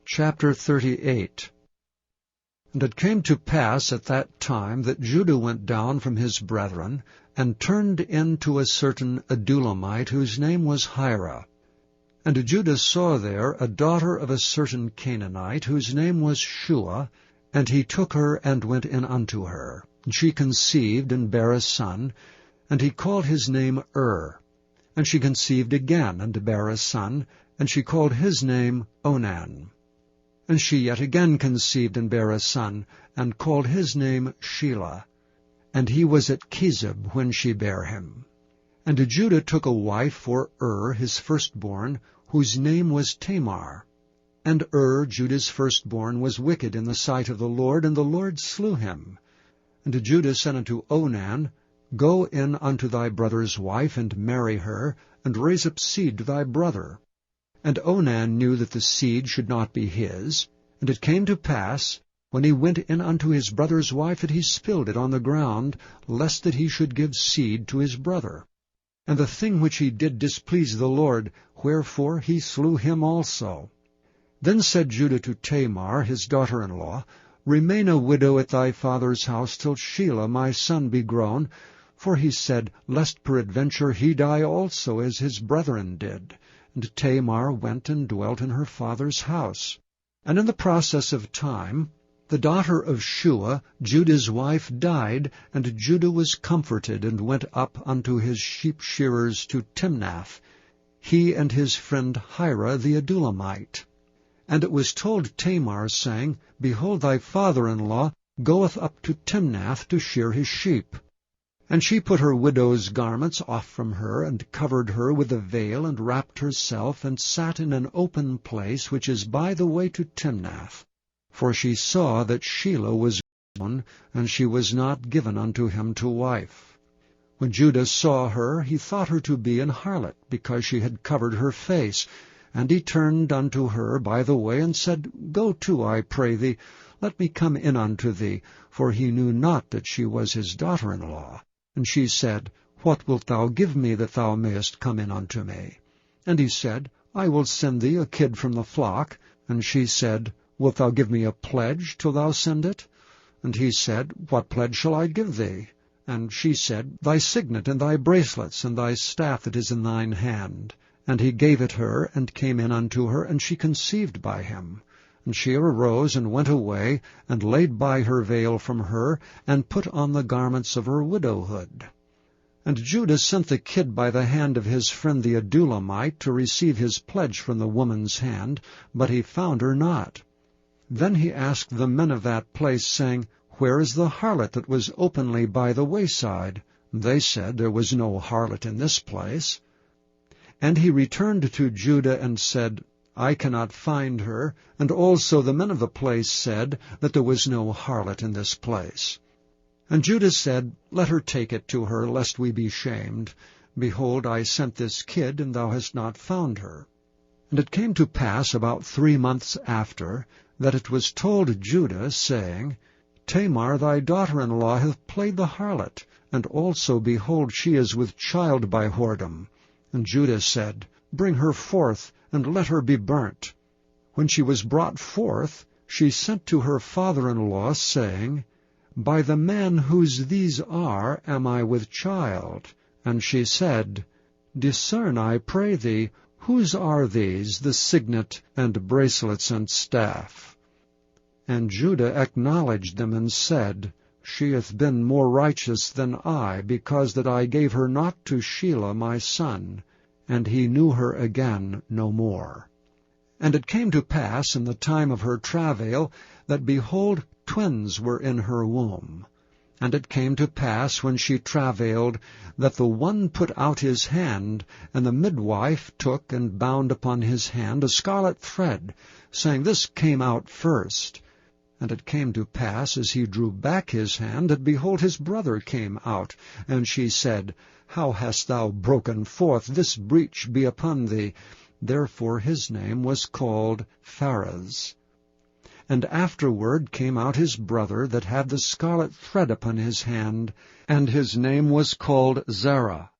Chapter 38. And it came to pass at that time that Judah went down from his brethren, and turned into a certain Adulamite, whose name was Hira. And Judah saw there a daughter of a certain Canaanite, whose name was Shua, and he took her and went in unto her. And she conceived and bare a son, and he called his name And she conceived again, and bare a son, and she called his name Onan. And she yet again conceived and bare a son, and called his name Shelah. And he was at Chezib when she bare him. And Judah took a wife for his firstborn, whose name was Tamar. And Judah's firstborn, was wicked in the sight of the Lord, and the Lord slew him. And Judah said unto Onan, Go in unto thy brother's wife, and marry her, and raise up seed to thy brother. And Onan knew that the seed should not be his. And it came to pass, when he went in unto his brother's wife, that he spilled it on the ground, lest that he should give seed to his brother. And the thing which he did displeased the Lord, wherefore he slew him also. Then said Judah to Tamar, his daughter-in-law, Remain a widow at thy father's house till Shelah my son be grown. For he said, Lest peradventure he die also, as his brethren did. And Tamar went and dwelt in her father's house. And in the process of time, the daughter of Shua, Judah's wife, died, and Judah was comforted, and went up unto his sheep-shearers to Timnath, he and his friend Hira the Adulamite. And it was told Tamar, saying, Behold, thy father-in-law goeth up to Timnath to shear his sheep. And she put her widow's garments off from her, and covered her with a veil, and wrapped herself, and sat in an open place which is by the way to Timnath. For she saw that Shelah was grown, and she was not given unto him to wife. When Judah saw her, he thought her to be an harlot, because she had covered her face. And he turned unto her by the way, and said, Go to, I pray thee, let me come in unto thee. For he knew not that she was his daughter-in-law. And she said, What wilt thou give me, that thou mayest come in unto me? And he said, I will send thee a kid from the flock. And she said, Wilt thou give me a pledge till thou send it? And he said, What pledge shall I give thee? And she said, Thy signet, and thy bracelets, and thy staff that is in thine hand. And he gave it her, and came in unto her, and she conceived by him. And she arose, and went away, and laid by her veil from her, and put on the garments of her widowhood. And Judah sent the kid by the hand of his friend the Adulamite, to receive his pledge from the woman's hand, but he found her not. Then he asked the men of that place, saying, Where is the harlot that was openly by the wayside? They said, There was no harlot in this place. And he returned to Judah, and said, I cannot find her. And also the men of the place said that there was no harlot in this place. And Judah said, Let her take it to her, lest we be shamed. Behold, I sent this kid, and thou hast not found her. And it came to pass about 3 months after, that it was told Judah, saying, Tamar thy daughter-in-law hath played the harlot, and also, behold, she is with child by whoredom. And Judah said, Bring her forth, and let her be burnt. When she was brought forth, she sent to her father-in-law, saying, By the man whose these are am I with child. And she said, Discern, I pray thee, whose are these, the signet, and bracelets, and staff? And Judah acknowledged them, and said, She hath been more righteous than I, because that I gave her not to Shelah my son. And he knew her again no more. And it came to pass in the time of her travail, that, behold, twins were in her womb. And it came to pass, when she travailed, that the one put out his hand, and the midwife took and bound upon his hand a scarlet thread, saying, This came out first. And it came to pass, as he drew back his hand, that, behold, his brother came out. And she said, How hast thou broken forth? This breach be upon thee. Therefore his name was called Pharez. And afterward came out his brother that had the scarlet thread upon his hand, and his name was called Zerah.